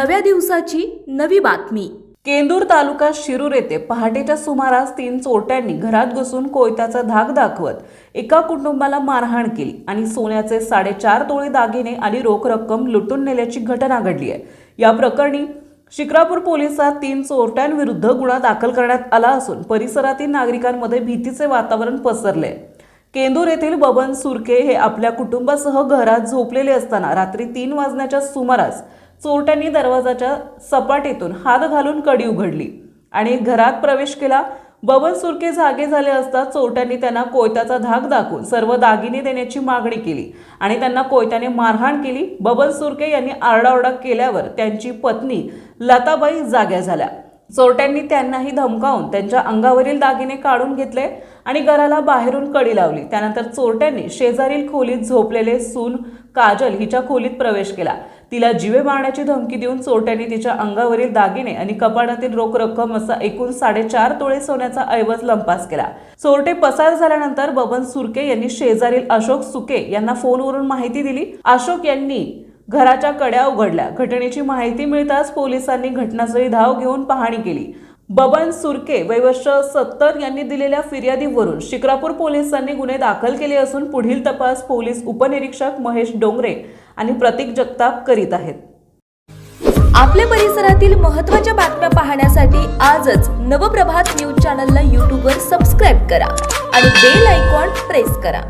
नव्या दिवसाची नवी बातमी। केंदूर तालुका शिरूर येथे पहाटेच्या सुमारास 3 चोरट्यांनी घरात घुसून कोयत्याचा धाक दाखवत एका कुटुंबाला मारहाण केली आणि सोन्याचे 4.5 तोळे दागिने आणि रोख रक्कम लुटून नेल्याची घटना घडली आहे। या प्रकरणी शिक्रापूर पोलिसात 3 चोरट्यांविरुद्ध गुन्हा दाखल करण्यात आला असून परिसरातील नागरिकांमध्ये भीतीचे वातावरण पसरले। केंदूर येथील बबन सुरके हे आपल्या कुटुंबासह घरात झोपलेले असताना रात्री 3 वाजण्याच्या सुमारास चोरट्यांनी दरवाजाच्या सपाटीतून हात घालून कडी उघडली आणि घरात प्रवेश केला। बबन सुरके जागे झाले असता चोरट्यांनी त्यांना कोयत्याचा धाक दाखवून सर्व दागिने देण्याची मागणी केली आणि त्यांना कोयत्याने मारहाण केली। बबन सुरके यांनी आरडाओरडा केल्यावर त्यांची पत्नी लताबाई जाग्या झाल्या। चोरट्यांनी त्यांनाही धमकावून त्यांच्या अंगावरील दागिने काढून घेतले आणि घराला बाहेरून कडी लावली। त्यानंतर चोरट्यांनी शेजारील खोलीत झोपलेले सून काजल हिच्या खोलीत प्रवेश केला। तिला जीवे मारण्याची धमकी देऊन चोरट्यांनी तिच्या अंगावरील दागिने आणि कपाटातील रोख रक्कम असा एकूण 4.5 तोळे सोन्याचा ऐवज लंपास केला। चोरटे पसार झाल्यानंतर बबन सुरके यांनी शेजारील अशोक सुके यांना फोनवरून माहिती दिली। अशोक यांनी घराच्या कड्या उघडल्या। घटनेची माहिती मिळताच पोलिसांनी घटनास्थळी धाव घेऊन पाहणी केली। बबन सुरके वय वर्ष 70 यांनी दिलेल्या फिर्यादीवरून शिक्रापूर पोलिसांनी गुन्हे दाखल केले असून पुढील तपास पोलीस उपनिरीक्षक महेश डोंगरे आणि प्रतीक जगताप करीत आहेत। आपल्या परिसरातील महत्त्वाच्या बातम्या पाहण्यासाठी आजच नवप्रभात न्यूज चॅनलला YouTube वर सबस्क्राइब करा आणि बेल आयकॉन प्रेस करा।